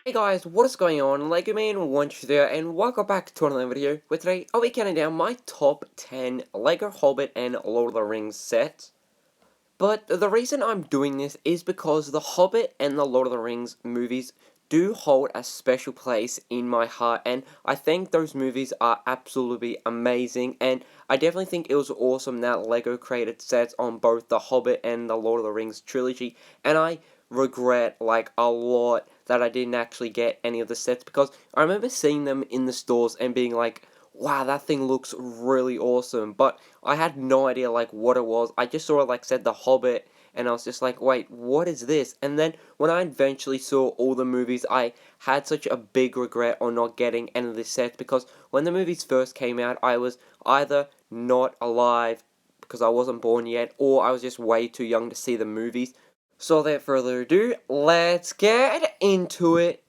Hey guys, what is going on? Lego Man One there, and welcome back to another video. Where today I'll be counting down my top 10 Lego Hobbit and Lord of the Rings sets. But the reason I'm doing this is because the Hobbit and the Lord of the Rings movies do hold a special place in my heart, and I think those movies are absolutely amazing, and I definitely think it was awesome that Lego created sets on both the Hobbit and the Lord of the Rings trilogy, and I regret like a lot that I didn't actually get any of the sets because I remember seeing them in the stores and being like, wow, that thing looks really awesome, but I had no idea like what it was. I just saw it like said The Hobbit, and I was just like, wait, what is this? And then when I eventually saw all the movies, I had such a big regret on not getting any of the sets because when the movies first came out, I was either not alive because I wasn't born yet, or I was just way too young to see the movies. So without further ado, let's get into it.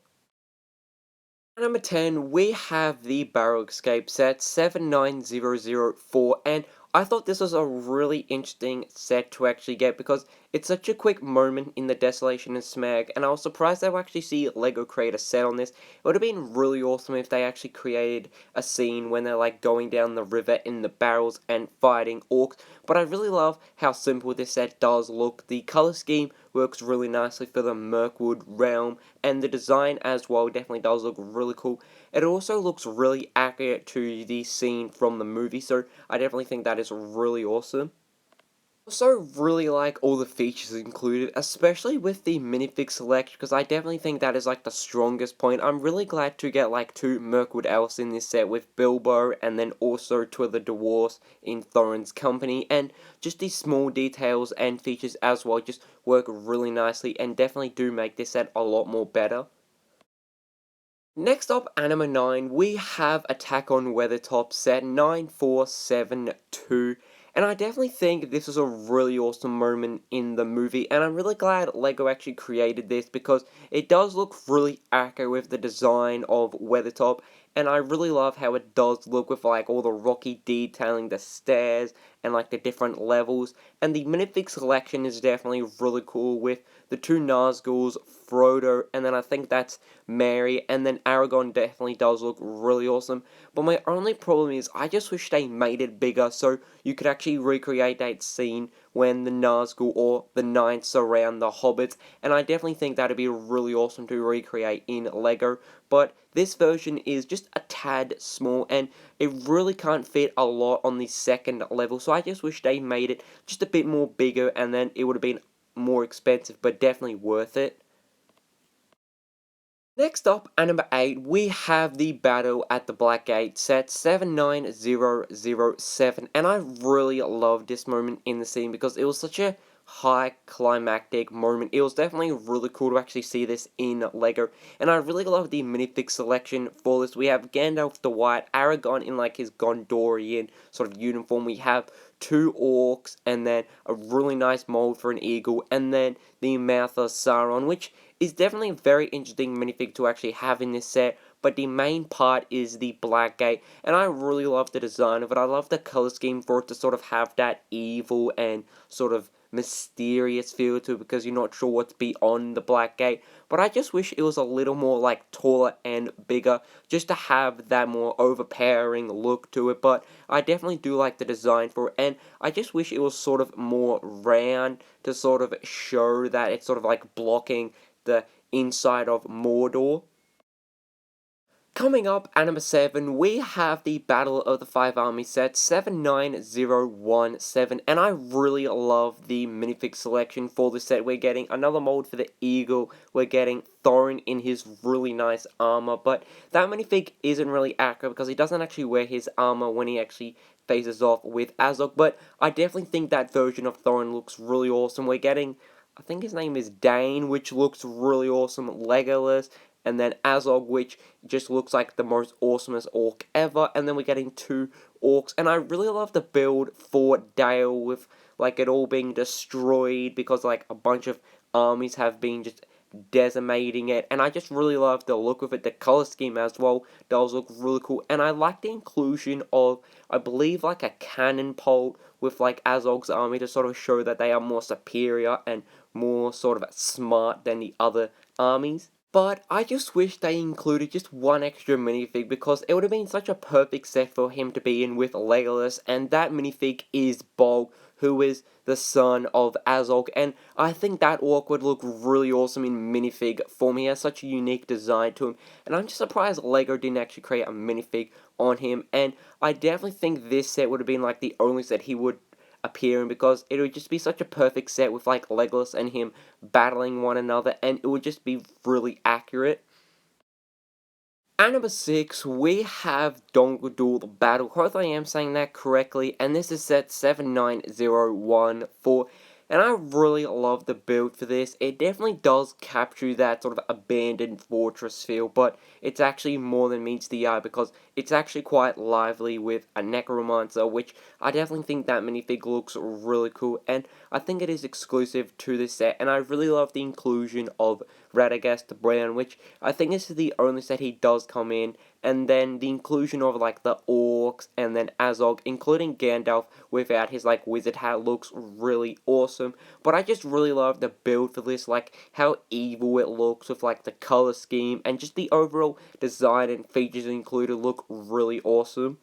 Number 10, we have the Barrel Escape set 79004, and I thought this was a really interesting set to actually get because it's such a quick moment in the Desolation and Smag, and I was surprised they would actually see Lego create a set on this. It would have been really awesome if they actually created a scene when they're like going down the river in the barrels and fighting orcs, but I really love how simple this set does look. The color scheme works really nicely for the Mirkwood realm, and the design as well definitely does look really cool. It also looks really accurate to the scene from the movie, so I definitely think that is really awesome. Also really like all the features included, especially with the minifig selection, because I definitely think that is like the strongest point. I'm really glad to get like two Mirkwood elves in this set with Bilbo and then also two of the dwarves in Thorin's company, and just these small details and features as well just work really nicely and definitely do make this set a lot more better. Next up, Anima 9, we have Attack on Weathertop set 9472, and I definitely think this is a really awesome moment in the movie, and I'm really glad LEGO actually created this because it does look really accurate with the design of Weathertop, and I really love how it does look with like all the rocky detailing, the stairs, and like the different levels, and the minifig selection is definitely really cool with the two Nazguls, Frodo, and then I think that's Mary, and then Aragon definitely does look really awesome. But my only problem is I just wish they made it bigger so you could actually recreate that scene when the Nazgul or the Knights surround the Hobbits, and I definitely think that'd be really awesome to recreate in LEGO. But this version is just a tad small, and it really can't fit a lot on the second level, so I just wish they made it just a bit more bigger, and then it would have been more expensive, but definitely worth it. Next up, at number 8, we have the Battle at the Black Gate set 79007, and I really loved this moment in the scene because it was such a high climactic moment. It was definitely really cool to actually see this in LEGO, and I really love the minifig selection for this. We have Gandalf the White, Aragorn in like his Gondorian sort of uniform, we have two orcs, and then a really nice mold for an eagle, and then the mouth of Sauron, which is definitely a very interesting minifig to actually have in this set, but the main part is the Black Gate, and I really love the design of it. I love the color scheme for it to sort of have that evil and sort of mysterious feel to it because you're not sure what's beyond the Black Gate, but I just wish it was a little more like taller and bigger just to have that more overpowering look to it, but I definitely do like the design for it, and I just wish it was sort of more round to sort of show that it's sort of like blocking the inside of Mordor. Coming up at number 7, we have the Battle of the Five Armies set 79017, and I really love the minifig selection for this set. We're getting another mold for the Eagle, we're getting Thorin in his really nice armor, but that minifig isn't really accurate because he doesn't actually wear his armor when he actually faces off with Azog, but I definitely think that version of Thorin looks really awesome. We're getting, I think his name is Dane, which looks really awesome, Legolas, and then Azog, which just looks like the most awesomest orc ever, and then we're getting two orcs, and I really love the build for Dale with, like, it all being destroyed because, like, a bunch of armies have been just decimating it, and I just really love the look of it. The color scheme as well does look really cool, and I like the inclusion of, I believe, like a cannon pole with like Azog's army to sort of show that they are more superior and more sort of smart than the other armies. But I just wish they included just one extra minifig because it would have been such a perfect set for him to be in with Legolas, and that minifig is Bolg, who is the son of Azog, and I think that orc would look really awesome in minifig form. He has such a unique design to him, and I'm just surprised Lego didn't actually create a minifig on him, and I definitely think this set would have been like the only set he would appearing because it would just be such a perfect set with like Legolas and him battling one another, and it would just be really accurate. At number 6, we have Duel the Battle. Hopefully I am saying that correctly, and this is set 79014. And I really love the build for this. It definitely does capture that sort of abandoned fortress feel, but it's actually more than meets the eye because it's actually quite lively with a Necromancer, which I definitely think that minifig looks really cool, and I think it is exclusive to this set, and I really love the inclusion of Radagast the Brown, which I think this is the only set he does come in, and then the inclusion of like the orcs and then Azog, including Gandalf without his like wizard hat, looks really awesome. But I just really love the build for this, like how evil it looks with like the color scheme and just the overall design and features included look really awesome.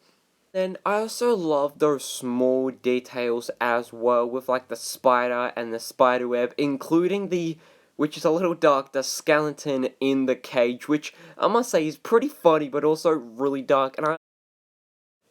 Then I also love those small details as well with like the spider and the spider web, including the, which is a little dark, the skeleton in the cage, which I must say is pretty funny but also really dark. And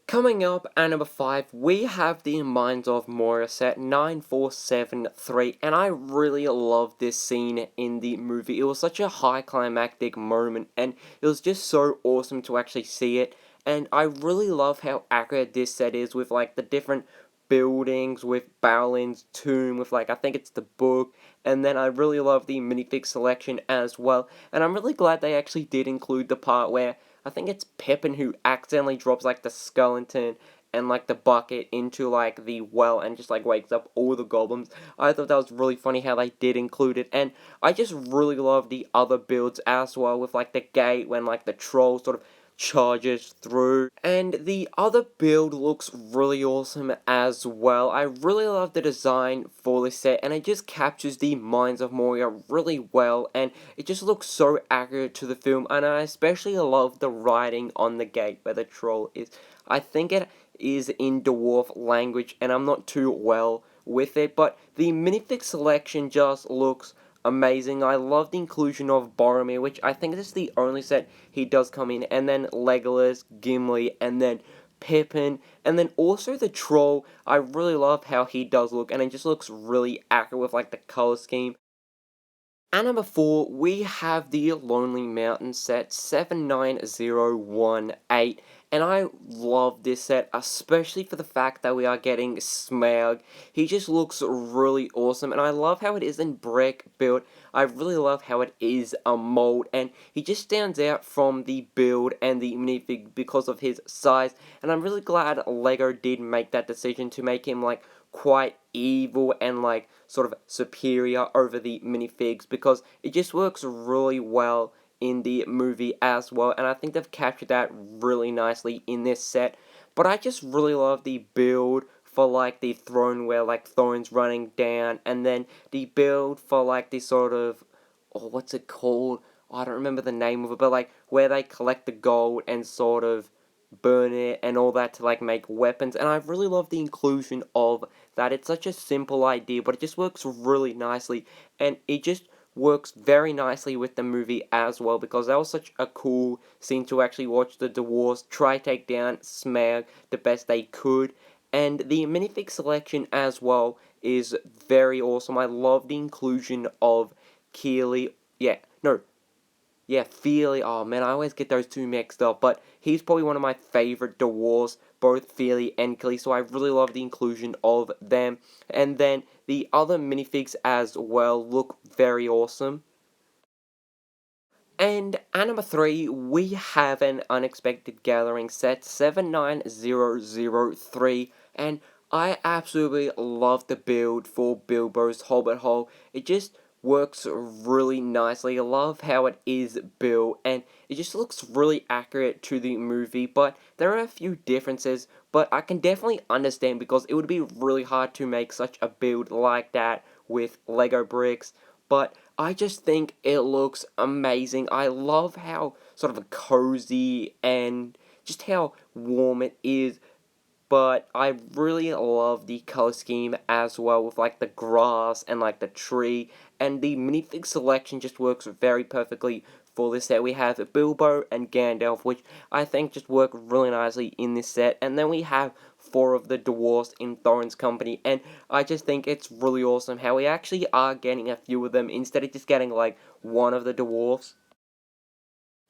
coming up at number 5, we have the Minds of Moria set 9473, and I really love this scene in the movie. It was such a high climactic moment, and it was just so awesome to actually see it. And I really love how accurate this set is with like the different buildings, with Balin's tomb, with like I think it's the book, and then I really love the minifig selection as well. And I'm really glad they actually did include the part where I think it's Pippin who accidentally drops like the skeleton and like the bucket into like the well and just like wakes up all the goblins. I thought that was really funny how they did include it, and I just really love the other builds as well with like the gate when like the troll sort of charges through, and the other build looks really awesome as well. I really love the design for this set, and it just captures the Minds of Moria really well, and it just looks so accurate to the film, and I especially love the writing on the gate where the troll is. I think it is in dwarf language, and I'm not too well with it, but the minifig selection just looks amazing. I love the inclusion of Boromir, which I think this is the only set he does come in, and then Legolas, Gimli, and then Pippin, and then also the troll. I really love how he does look, and it just looks really accurate with like the color scheme. At number 4, we have the Lonely Mountain set 79018, and I love this set, especially for the fact that we are getting Smaug. He just looks really awesome, and I love how it isn't brick built. I really love how it is a mold, and he just stands out from the build and the minifig because of his size, and I'm really glad LEGO did make that decision to make him like quite evil and like sort of superior over the minifigs because it just works really well in the movie as well, and I think they've captured that really nicely in this set. But I just really love the build for like the throne where like Thorin's running down, and then the build for like the sort of, oh, what's it called? I don't remember the name of it, but like where they collect the gold and sort of burn it and all that to like make weapons, and I really love the inclusion of that. It's such a simple idea, but it just works really nicely, and it just works very nicely with the movie as well, because that was such a cool scene to actually watch the dwarves try take down Smaug the best they could, and the minifig selection as well is very awesome. I love the inclusion of Keely, Feely. Oh man, I always get those two mixed up, but he's probably one of my favorite dwarves, both Feely and Kelly, so I really love the inclusion of them. And then the other minifigs as well look very awesome. And at number 3, we have an Unexpected Gathering set 79003, and I absolutely love the build for Bilbo's Hobbit Hole. It just works really nicely. I love how it is built, and it just looks really accurate to the movie, but there are a few differences, but I can definitely understand because it would be really hard to make such a build like that with Lego bricks. But I just think it looks amazing. I love how sort of cozy and just how warm it is, but I really love the color scheme as well with like the grass and like the tree, and the minifig selection just works very perfectly for this set. We have Bilbo and Gandalf, which I think just work really nicely in this set, and then we have four of the dwarfs in Thorin's company, and I just think it's really awesome how we actually are getting a few of them instead of just getting like one of the dwarfs.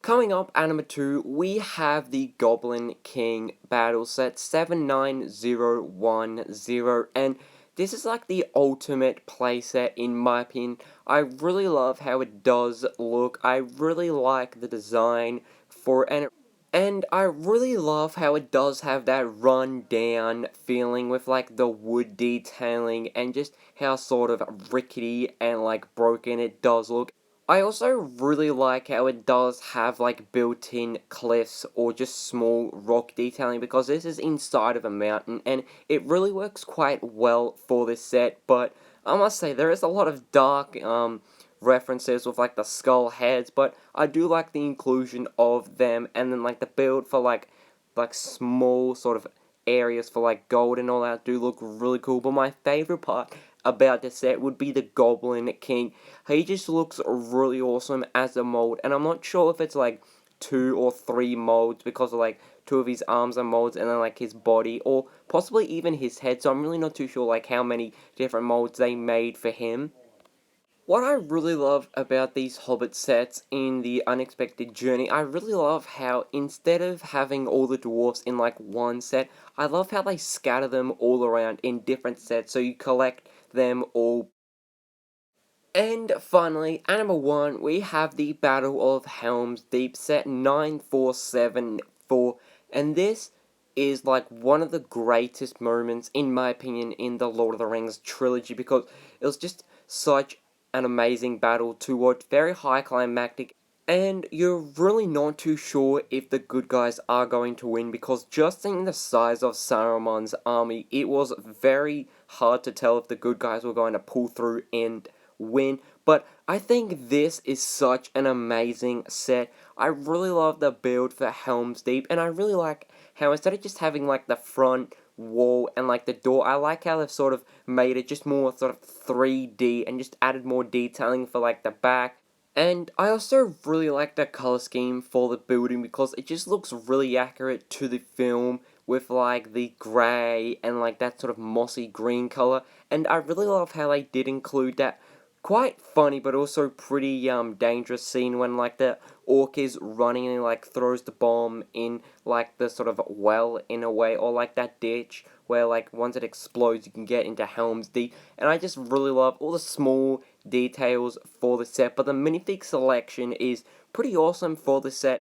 Coming up, Anima 2, we have the Goblin King battle set 79010, and this is like the ultimate playset in my opinion. I really love how it does look. I really like the design for it, and I really love how it does have that run down feeling with like the wood detailing and just how sort of rickety and like broken it does look. I also really like how it does have like built-in cliffs or just small rock detailing, because this is inside of a mountain and it really works quite well for this set. But I must say there is a lot of dark references with like the skull heads, but I do like the inclusion of them, and then like the build for like small sort of areas for like gold and all that do look really cool. But my favorite part about the set would be the Goblin King. He just looks really awesome as a mold, and I'm not sure if it's like 2 or 3 molds because of like two of his arms are molds and then like his body, or possibly even his head, so I'm really not too sure like how many different molds they made for him. What I really love about these Hobbit sets in the Unexpected Journey, I really love how instead of having all the dwarfs in like one set, I love how they scatter them all around in different sets so you collect them all. And finally, Anima 1, we have the Battle of Helms Deep set 9474, and this is like one of the greatest moments, in my opinion, in the Lord of the Rings trilogy, because it was just such an amazing battle to watch, very high climactic, and you're really not too sure if the good guys are going to win, because just seeing the size of Saruman's army, it was very hard to tell if the good guys were going to pull through and win. But I think this is such an amazing set. I really love the build for Helm's Deep, and I really like how instead of just having like the front wall and like the door, I like how they've sort of made it just more sort of 3D and just added more detailing for like the back. And I also really like the color scheme for the building, because it just looks really accurate to the film with like the grey and like that sort of mossy green color. And I really love how they did include that quite funny but also pretty dangerous scene when like the orc is running and he like throws the bomb in like the sort of well in a way, or like that ditch where like once it explodes you can get into Helm's Deep. And I just really love all the small details for the set, but the minifig selection is pretty awesome for the set.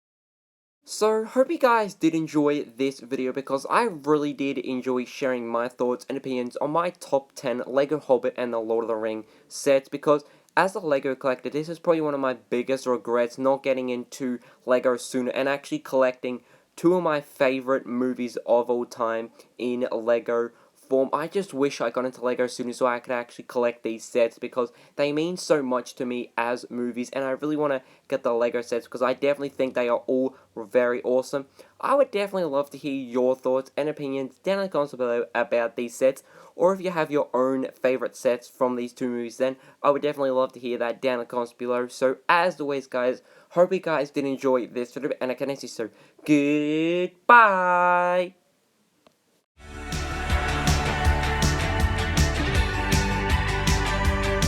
So, hope you guys did enjoy this video, because I really did enjoy sharing my thoughts and opinions on my top 10 LEGO Hobbit and the Lord of the Ring sets, because as a LEGO collector, this is probably one of my biggest regrets, not getting into LEGO sooner and actually collecting two of my favorite movies of all time in LEGO form. I just wish I got into LEGO sooner so I could actually collect these sets, because they mean so much to me as movies, and I really want to get the LEGO sets because I definitely think they are all very awesome. I would definitely love to hear your thoughts and opinions down in the comments below about these sets, or if you have your own favorite sets from these two movies, then I would definitely love to hear that down in the comments below. So as always guys, hope you guys did enjoy this video, and I can actually say goodbye.